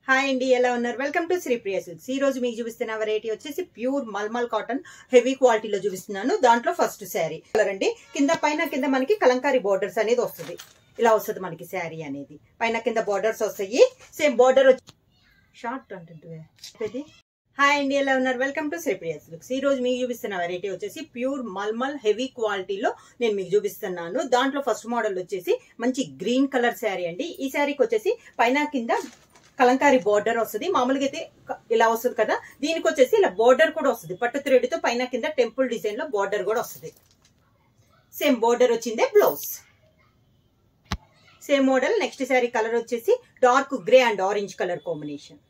Hi అండి, ఎలా ఉన్నారు? Welcome to Sripriya silks. ఈ రోజు మీకు చూపిస్తున్న వెరైటీ వచ్చేసి ప్యూర్ మల్మల్ కాటన్ హెవీ క్వాలిటీలో చూపిస్తున్నాను. దాంట్లో ఫస్ట్ శారీ కలర్ అండి. కింద మనకి కలంకారీ బోర్డర్స్ అనేది వస్తుంది. ఇలా వస్తుంది మనకి శారీ అనేది. పైన కింద బోర్డర్స్ వస్తాయి. సేమ్ బోర్డర్ షార్ట్ అంటే. హాయ్ అండి, ఎలా ఉన్నారు? Welcome to Sripriya silks. ఈ రోజు మీకు చూపిస్తున్న వెరైటీ వచ్చేసి ప్యూర్ మల్మల్ హెవీ క్వాలిటీలో నేను మీకు చూపిస్తున్నాను. దాంట్లో ఫస్ట్ మోడల్ వచ్చేసి మంచి గ్రీన్ కలర్ శారీ అండి. ఈ శారీకి వచ్చేసి పైన కింద కలంకారీ బోర్డర్ వస్తుంది. మామూలుగా అయితే ఇలా వస్తుంది కదా, దీనికి వచ్చేసి ఇలా బోర్డర్ కూడా వస్తుంది. పట్టు థ్రెడ్ తో పైన కింద టెంపుల్ డిజైన్ లో బోర్డర్ కూడా వస్తుంది. సేమ్ బోర్డర్ వచ్చిందే blouse. Same model. Next sari colour వచ్చేసి dark grey and orange colour combination.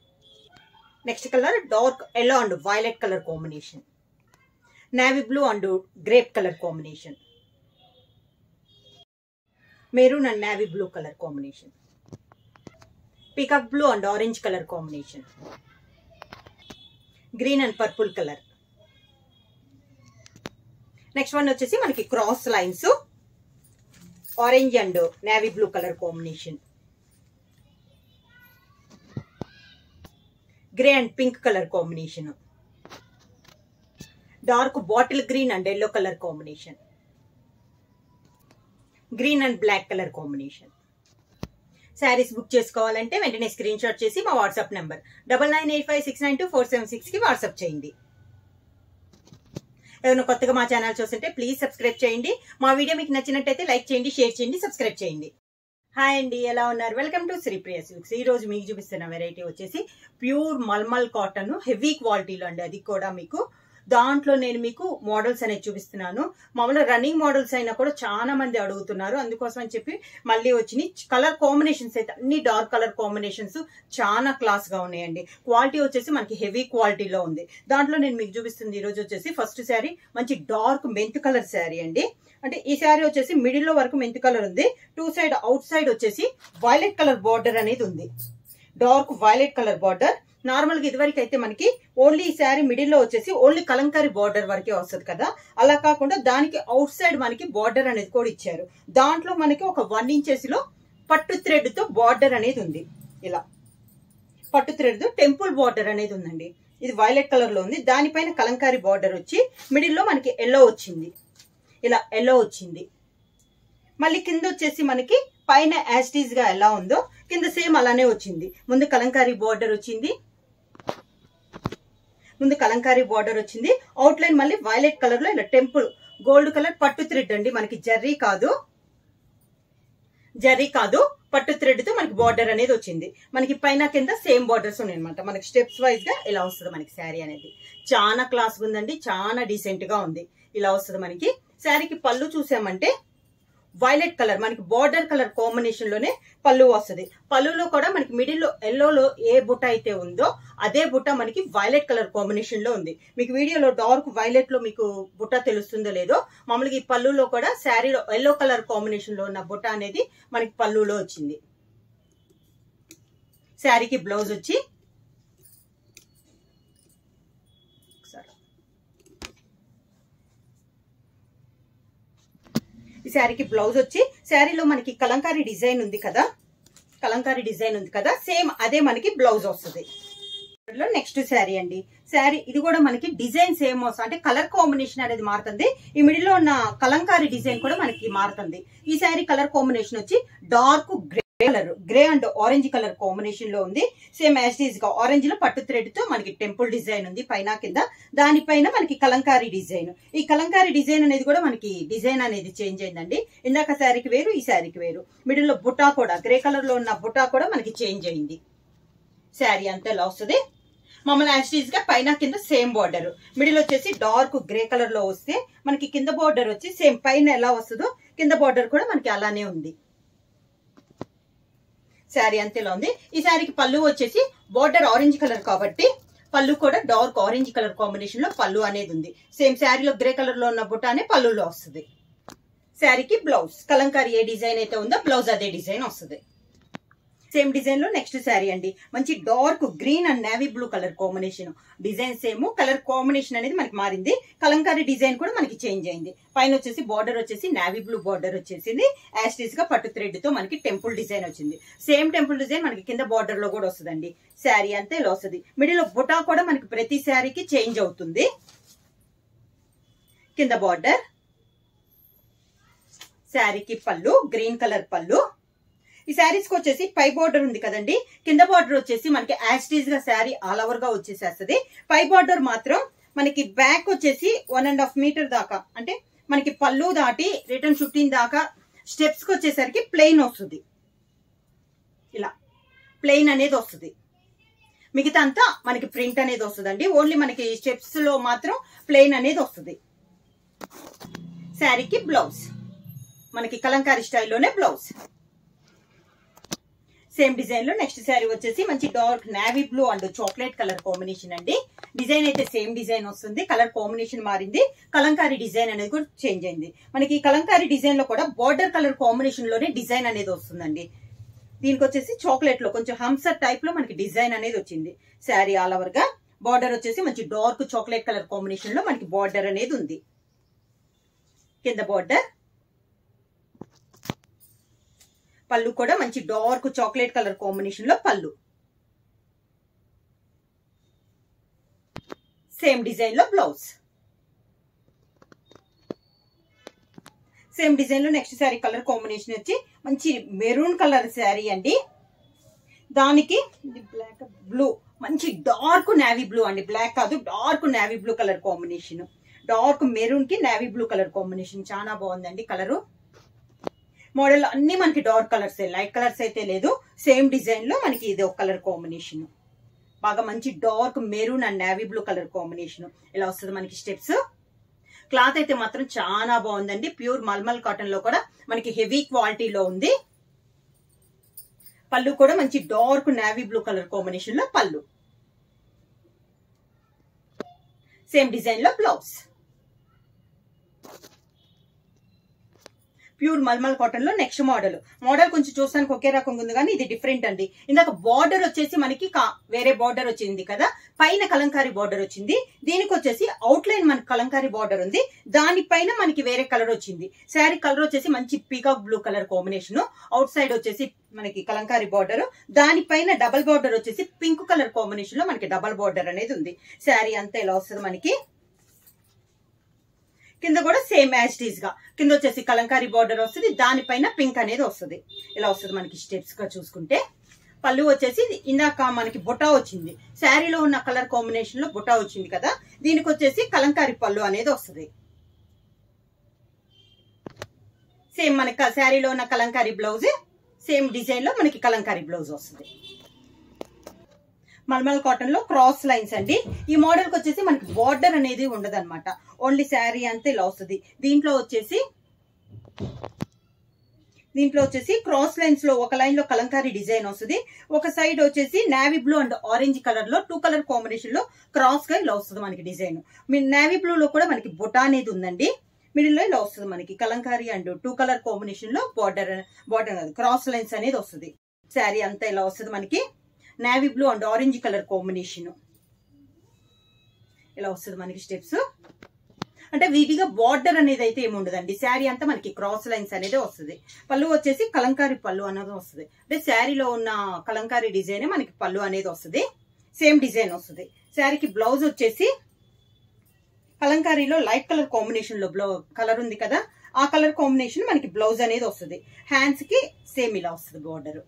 Next colour dark yellow and violet colour combination. Navy blue and grape colour combination. Maroon and navy blue colour combination. Peacock blue and orange colour combination. Green and purple colour. Next one వచ్చేసి మనకి cross lines orange and navy blue colour combination. Grey and pink colour combination. Dark bottle green and yellow colour combination. Green and black colour combination. Saris book చేసుకోవాలంటే వెంటనే screen shot చేసి మా WhatsApp number 9985692476 కి WhatsApp చేయండి. ఎవరైనా కొత్తగా మా channel చూస్తుంటే ప్లీజ్ సబ్స్క్రైబ్ చేయండి. మా వీడియో మీకు నచ్చినట్టయితే లైక్ చేయండి, షేర్ చేయండి, సబ్స్క్రైబ్ చేయండి. హాయ్ అండి, ఎలా ఉన్నారు? Welcome to Sripriya silks. ఈ రోజు మీకు చూపిస్తున్న వెరైటీ వచ్చేసి ప్యూర్ మల్మల్ కాటన్ హెవీ క్వాలిటీలో అండి. అది కూడా మీకు దాంట్లో నేను మీకు మోడల్స్ అనేది చూపిస్తున్నాను. మామూలుగా రన్నింగ్ మోడల్స్ అయినా కూడా చాలా మంది అడుగుతున్నారు. అందుకోసం అని చెప్పి మళ్ళీ వచ్చినాయి. కలర్ కాంబినేషన్స్ అయితే అన్ని డార్క్ కలర్ కాంబినేషన్స్ చాలా క్లాస్ గా ఉన్నాయండి. క్వాలిటీ వచ్చేసి మనకి హెవీ క్వాలిటీలో ఉంది. దాంట్లో నేను మీకు చూపిస్తుంది ఈ రోజు వచ్చేసి ఫస్ట్ శారీ మంచి డార్క్ మెంత్ కలర్ శారీ అండి. అంటే ఈ శారీ వచ్చేసి మిడిల్ లో వరకు మెంత్ కలర్ ఉంది. టూ సైడ్ అవుట్ సైడ్ వచ్చేసి వైలెట్ కలర్ బార్డర్ అనేది ఉంది. Dark violet colour border. Normal గా ఇదివరకు అయితే మనకి ఓన్లీ ఈ శారీ మిడిల్ లో వచ్చేసి ఓన్లీ కలంకారీ బార్డర్ వరకే వస్తుంది కదా, అలా కాకుండా దానికి అవుట్ సైడ్ మనకి బార్డర్ అనేది కూడా ఇచ్చారు. దాంట్లో మనకి ఒక 1 ఇంచెస్ లో పట్టు థ్రెడ్ తో బార్డర్ అనేది ఉంది. ఇలా పట్టు థ్రెడ్ తో టెంపుల్ బార్డర్ అనేది ఉందండి. ఇది వైలెట్ కలర్ లో ఉంది. దానిపైన కలంకారీ బార్డర్ వచ్చి మిడిల్ లో మనకి ఎల్లో వచ్చింది. ఇలా ఎల్లో వచ్చింది. మళ్ళీ కింద వచ్చేసి మనకి పైన యాస్టీజ్ గా ఎలా ఉందో కింద సేమ్ అలానే వచ్చింది. ముందు కలంకారీ బార్డర్ వచ్చింది. అవుట్ లైన్ మళ్ళీ వైలెట్ కలర్ లో ఇలా టెంపుల్ గోల్డ్ కలర్ పట్టు థ్రెడ్ అండి. మనకి జర్రీ కాదు పట్టు థ్రెడ్ తో మనకి బార్డర్ అనేది వచ్చింది. మనకి పైన కింద సేమ్ బార్డర్స్ ఉన్నాయి అనమాట. మనకి స్టెప్స్ వైజ్ గా ఇలా వస్తుంది మనకి శారీ అనేది. చాలా క్లాస్ ఉందండి, చాలా డీసెంట్ గా ఉంది. ఇలా వస్తుంది మనకి. శారీకి పళ్ళు చూసామంటే వైలెట్ కలర్ మనకి బార్డర్ కలర్ కాంబినేషన్ లోనే పళ్ళు వస్తుంది. పళ్ళులో కూడా మనకి మిడిల్ లో ఎల్లోలో ఏ బుట్ట అయితే ఉందో అదే బుట్ట మనకి వైలెట్ కలర్ కాంబినేషన్ లో ఉంది. మీకు వీడియోలో డార్క్ వైలెట్ లో మీకు బుట్ట తెలుస్తుందో లేదో, మామూలుగా ఈ పళ్ళులో కూడా శారీలో ఎల్లో కలర్ కాంబినేషన్ లో ఉన్న బుట్ట అనేది మనకి పళ్ళులో వచ్చింది. శారీకి బ్లౌజ్ వచ్చి ఈ శారీకి బ్లౌజ్ వచ్చి శారీలో మనకి కలంకారీ డిజైన్ ఉంది కదా, సేమ్ అదే మనకి బ్లౌజ్ వస్తుంది. నెక్స్ట్ శారీ అండి. శారీ ఇది కూడా మనకి డిజైన్ సేమ్ వస్తుంది. అంటే కలర్ కాంబినేషన్ అనేది మారుతుంది. ఈ మిడిల్ లో ఉన్న కలంకారీ డిజైన్ కూడా మనకి మారుతుంది. ఈ శారీ కలర్ కాంబినేషన్ వచ్చి dark grey and orange colour combination లో ఉంది. సేమ్ యాజ్ ఈజ్ గా ఆరెంజ్ లో పట్టు థ్రెడ్ తో మనకి టెంపుల్ డిజైన్ ఉంది పైన కింద. దానిపైన మనకి కలంకారీ డిజైన్. ఈ కలంకారీ డిజైన్ అనేది కూడా మనకి డిజైన్ అనేది చేంజ్ అయిందండి. ఇందాక శారీకి వేరు, ఈ శారీకి వేరు. మిడిల్ లో బుట్టా కూడా గ్రే కలర్ లో ఉన్న బుట్టా కూడా మనకి చేంజ్ అయింది. శారీ అంతా ఇలా వస్తుంది. మమ్మల్ని యాజ్ ఈజ్ గా పైన కింద సేమ్ బార్డర్. మిడిల్ వచ్చేసి డార్క్ గ్రే కలర్ లో వస్తే మనకి కింద బార్డర్ వచ్చి సేమ్ పైన ఎలా వస్తుందో కింద బార్డర్ కూడా మనకి అలానే ఉంది. శారీ అంతేలా ఉంది. ఈ శారీకి పళ్ళు వచ్చేసి బార్డర్ ఆరెంజ్ కలర్ కాబట్టి పళ్ళు కూడా డార్క్ ఆరెంజ్ కలర్ కాంబినేషన్ లో పళ్ళు అనేది ఉంది. సేమ్ శారీలో గ్రే కలర్ లో ఉన్న బుట్ట అనే పళ్ళులో వస్తుంది. శారీకి బ్లౌజ్ కలంకారీ ఏ డిజైన్ అయితే ఉందో బ్లౌజ్ అదే డిజైన్ వస్తుంది. సేమ్ డిజైన్ లో నెక్స్ట్ శారీ అండి. మంచి dark green and navy blue colour combination. Design same, colour combination అనేది మనకి మారింది. కలంకారీ డిజైన్ కూడా మనకి చేంజ్ అయింది. పైన వచ్చేసి బార్డర్ వచ్చేసి నేవీ బ్లూ బార్డర్ వచ్చేసింది. యాస్టీస్ గా పట్టు థ్రెడ్ తో మనకి టెంపుల్ డిజైన్ వచ్చింది. సేమ్ టెంపుల్ డిజైన్ మనకి కింద బార్డర్ లో కూడా వస్తుందండి. శారీ అంతే ఇలా వస్తుంది. మిడిల్ లో బుటా కూడా మనకి ప్రతి శారీకి చేంజ్ అవుతుంది. కింద బార్డర్, శారీకి పళ్ళు గ్రీన్ కలర్ పళ్ళు. ఈ శారీస్ కి వచ్చేసి పై బార్డర్ ఉంది కదండి, కింద బార్డర్ వచ్చేసి మనకి యాస్టీస్ గా శారీ ఆల్ ఓవర్ గా వచ్చేసేస్తుంది. పై బార్డర్ మాత్రం మనకి బ్యాక్ వచ్చేసి 1.5 మీటర్ దాకా, అంటే మనకి పళ్ళు దాటి రిటర్న్ 15 దాకా స్టెప్స్ కి వచ్చేసరికి ప్లెయిన్ వస్తుంది. ఇలా ప్లెయిన్ అనేది వస్తుంది. మిగతా అంతా మనకి ప్రింట్ అనేది వస్తుందండి. ఓన్లీ మనకి స్టెప్స్ లో మాత్రం ప్లెయిన్ అనేది వస్తుంది. శారీకి బ్లౌజ్ మనకి కలంకారీ స్టైల్లోనే బ్లౌజ్. సేమ్ డిజైన్ లో నెక్స్ట్ శారీ వచ్చేసి మంచి dark navy blue and chocolate colour combination అండి. డిజైన్ అయితే సేమ్ డిజైన్ వస్తుంది. కలర్ కాంబినేషన్ మారింది. కలంకారీ డిజైన్ అనేది కూడా చేంజ్ అయింది. మనకి కలంకారీ డిజైన్ లో కూడా బార్డర్ కలర్ కాంబినేషన్ లోనే డిజైన్ అనేది వస్తుందండి. దీనికి వచ్చేసి చాక్లెట్ లో కొంచెం హంసర్ టైప్ లో మనకి డిజైన్ అనేది వచ్చింది. శారీ ఆల్ ఓవర్ గా బార్డర్ వచ్చేసి మంచి డార్క్ చాక్లెట్ కలర్ కాంబినేషన్ లో మనకి బార్డర్ అనేది ఉంది. కింద బార్డర్, పళ్ళు కూడా మంచి డార్క్ చాక్లెట్ కలర్ కాంబినేషన్ లో పళ్ళు. సేమ్ డిజైన్ లో బ్లౌజ్. సేమ్ డిజైన్ లో నెక్స్ట్ శారీ కలర్ కాంబినేషన్ వచ్చి మంచి మెరూన్ కలర్ శారీ అండి. దానికి బ్లాక్ బ్లూ, మంచి డార్క్ నేవీ బ్లూ అండి. బ్లాక్ కాదు, dark navy blue colour combination. Dark maroon కి నేవీ బ్లూ కలర్ కాంబినేషన్ చాలా బాగుందండి. కలరు మోడల్ అన్ని మనకి డార్క్ కలర్స్, లైట్ కలర్స్ అయితే లేదు. సేమ్ డిజైన్ లో మనకి ఇది ఒక కలర్ కాంబినేషన్. బాగా మంచి dark maroon and navy blue colour combination ఇలా వస్తుంది మనకి స్టెప్స్. క్లాత్ అయితే మాత్రం చాలా బాగుందండి. ప్యూర్ మల్మల్ కాటన్ లో కూడా మనకి హెవీ క్వాలిటీలో ఉంది. పళ్ళు కూడా మంచి dark navy blue colour combination లో పళ్ళు. సేమ్ డిజైన్ లో బ్లౌజ్. ప్యూర్ మల్మల్ కాటన్ లో నెక్స్ట్ మోడల్ కొంచెం చూస్తానికి ఒకే రకంగా ఉంది కానీ ఇది డిఫరెంట్ అండి. ఇందాక బార్డర్ వచ్చేసి మనకి వేరే బార్డర్ వచ్చింది కదా, పైన కలంకారీ బార్డర్ వచ్చింది. దీనికి వచ్చేసి అవుట్ లైన్ మనకి కలంకారీ బార్డర్ ఉంది, దానిపైన మనకి వేరే కలర్ వచ్చింది. శారీ కలర్ వచ్చేసి మంచి peacock blue colour combination. Out side వచ్చేసి మనకి కలంకారీ బార్డర్, దానిపైన డబల్ బార్డర్ వచ్చేసి పింక్ కలర్ కాంబినేషన్ లో మనకి డబల్ బార్డర్ అనేది ఉంది. శారీ అంతా ఇలా వస్తుంది మనకి. కింద కూడా సేమ్ యాస్టీస్ గా కింద వచ్చేసి కలంకారీ బార్డర్ వస్తుంది, దానిపైన పింక్ అనేది వస్తుంది. ఇలా వస్తుంది మనకి స్టెప్స్ గా చూసుకుంటే. పళ్ళు వచ్చేసి ఇందాక మనకి బుటా వచ్చింది, శారీలో ఉన్న కలర్ కాంబినేషన్ లో బుటా వచ్చింది కదా, దీనికి వచ్చేసి కలంకారీ పళ్ళు అనేది వస్తుంది. సేమ్ మనకి శారీలో ఉన్న కలంకారీ బ్లౌజ్, సేమ్ డిజైన్ లో మనకి కలంకారీ బ్లౌజ్ వస్తుంది. మల్మల్ కాటన్ లో క్రాస్ లైన్స్ అండి. ఈ మోడల్ కి వచ్చేసి మనకి బార్డర్ అనేది ఉండదు అనమాట, ఓన్లీ శారీ అంతే ఇలా వస్తుంది. దీంట్లో వచ్చేసి క్రాస్ లైన్స్ లో ఒక లైన్ లో కలంకారీ డిజైన్ వస్తుంది, ఒక సైడ్ వచ్చేసి navy blue and orange colour లో 2 కలర్ కాంబినేషన్ లో క్రాస్ గా ఇలా వస్తుంది మనకి డిజైన్. నేవీ బ్లూ లో కూడా మనకి బుటా అనేది ఉందండి. మిడిల్ లో ఇలా వస్తుంది మనకి కలంకారీ అండ్ 2 కలర్ కాంబినేషన్ లో బార్డర్ క్రాస్ లైన్స్ అనేది వస్తుంది. శారీ అంతా ఇలా వస్తుంది మనకి. Navy blue and orange colour combination ఇలా వస్తుంది మనకి స్టెప్స్. అంటే వీటిగా బార్డర్ అనేది అయితే ఏమి ఉండదండి. శారీ అంతా మనకి క్రాస్ లైన్స్ అనేది వస్తుంది. పళ్ళు వచ్చేసి కలంకారీ పళ్ళు అనేది వస్తుంది, అంటే శారీలో ఉన్న కలంకారీ డిజైన్ మనకి పళ్ళు అనేది వస్తుంది. సేమ్ డిజైన్ వస్తుంది. శారీకి బ్లౌజ్ వచ్చేసి కలంకారీలో లైట్ కలర్ కాంబినేషన్ లో కలర్ ఉంది కదా, ఆ కలర్ కాంబినేషన్ మనకి బ్లౌజ్ అనేది వస్తుంది. హ్యాండ్స్ కి సేమ్ ఇలా వస్తుంది బార్డర్.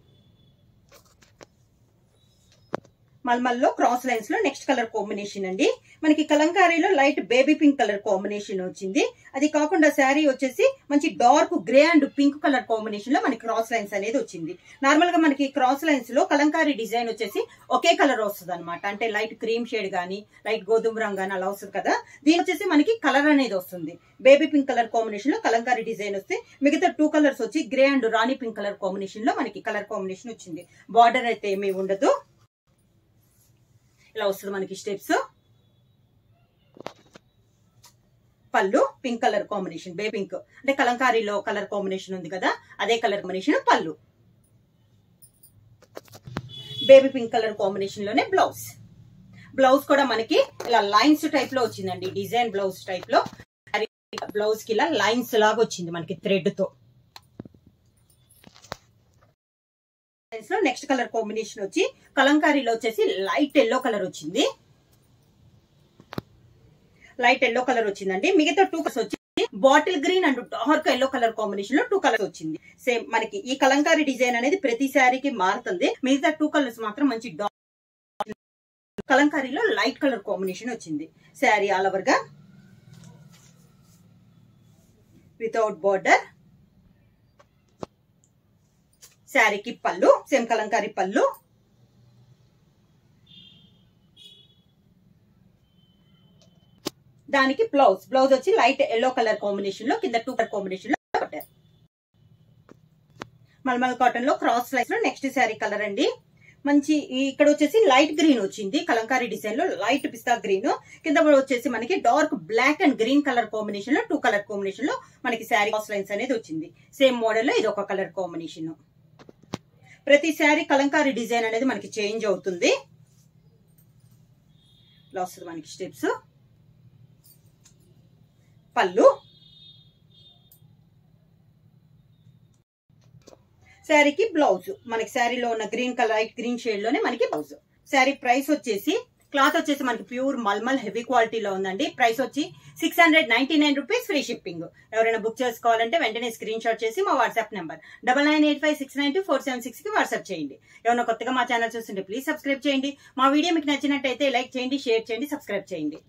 మల్మల్లో క్రాస్ లైన్స్ లో నెక్స్ట్ కలర్ కాంబినేషన్ అండి. మనకి కలంకారీలో light baby pink colour combination వచ్చింది. అది కాకుండా శారీ వచ్చేసి మంచి dark grey and pink colour combination లో మనకి క్రాస్ లైన్స్ అనేది వచ్చింది. నార్మల్ గా మనకి క్రాస్ లైన్స్ లో కలంకారీ డిజైన్ వచ్చేసి ఒకే కలర్ వస్తుంది అనమాట, అంటే లైట్ క్రీమ్ షేడ్ గానీ లైట్ గోధుమ రంగు గానీ అలా వస్తుంది కదా. దీని వచ్చేసి మనకి కలర్ అనేది వస్తుంది, బేబీ పింక్ కలర్ కాంబినేషన్ లో కలంకారీ డిజైన్ వస్తే మిగతా 2 కలర్స్ వచ్చి grey and Rani pink colour combination లో మనకి కలర్ కాంబినేషన్ వచ్చింది. బార్డర్ అయితే ఏమీ ఉండదు, ఇలా వస్తుంది మనకి స్టెప్స్. పళ్ళు pink colour combination, baby pink అంటే కలంకారీలో కలర్ కాంబినేషన్ ఉంది కదా, అదే కలర్ కాంబినేషన్ పళ్ళు. బేబీ పింక్ కలర్ కాంబినేషన్ లోనే బ్లౌజ్. బ్లౌజ్ కూడా మనకి ఇలా లైన్స్ టైప్ లో వచ్చిందండి, డిజైన్ బ్లౌజ్ టైప్ లో. బ్లౌజ్ కి ఇలా లైన్స్ లాగా వచ్చింది మనకి థ్రెడ్ తో. నెక్స్ట్ కలర్ కాంబినేషన్ వచ్చి కలంకారీలో వచ్చేసి లైట్ ఎల్లో కలర్ వచ్చింది. లైట్ ఎల్లో కలర్ వచ్చిందండి. మిగతా 2 కలర్స్ వచ్చి bottle green and dark yellow colour combination లో 2 కలర్స్ వచ్చింది. సేమ్ మనకి ఈ కలంకారీ డిజైన్ అనేది ప్రతి శారీకి మారుతుంది. మిగతా 2 కలర్స్ మాత్రం మంచి డార్క్ కలంకారీలో లైట్ కలర్ కాంబినేషన్ వచ్చింది. శారీ ఆల్ ఓవర్ గా వితౌట్ బార్డర్. శారీకి పళ్ళు సేమ్ కలంకారీ పళ్ళు. దానికి బ్లౌజ్. బ్లౌజ్ వచ్చి లైట్ ఎల్లో కలర్ కాంబినేషన్ లో కింద 2 కలర్ కాంబినేషన్ లో పట్టారు. మల్మల్ కాటన్ లో క్రాస్ స్లైస్ లో నెక్స్ట్ శారీ కలర్ అండి. మంచి ఇక్కడ వచ్చేసి లైట్ గ్రీన్ వచ్చింది కలంకారీ డిజైన్ లో, లైట్ పిస్తా గ్రీన్. కింద వచ్చేసి మనకి dark black and green colour combination లో 2 కలర్ కాంబినేషన్ లో మనకి శారీ క్రాస్ లైన్స్ అనేది వచ్చింది. సేమ్ మోడల్ లో ఇది ఒక కలర్ కాంబినేషన్. ప్రతి శారీ కలంకారీ డిజైన్ అనేది మనకి చేంజ్ అవుతుంది. ఇలా వస్తుంది మనకి స్టెప్స్. పళ్ళు. శారీకి బ్లౌజ్. మనకి శారీలో ఉన్న green colour light green shade లోనే మనకి బ్లౌజ్. శారీ ప్రైస్ వచ్చేసి క్లాత్ వచ్చేసి మనకి ప్యూర్ మల్మల్ హెవీ క్వాలిటీలో ఉందండి. ప్రైస్ వచ్చి 699 రూపీస్ ఫ్రీ షిప్పింగ్. ఎవరైనా బుక్ చేసుకోవాలంటే వెంటనే స్క్రీన్ షాట్ చేసి మా వాట్సాప్ నెంబర్ 9985692476 కి వాట్సాప్ చేయండి. ఎవరైనా కొత్తగా మా ఛానల్ చూస్తుంటే ప్లీజ్ సబ్స్క్రైబ్ చేయండి. మా వీడియో మీకు నచ్చినట్టయితే లైక్ చేయండి, షేర్ చేయండి, సబ్స్క్రైబ్ చేయండి.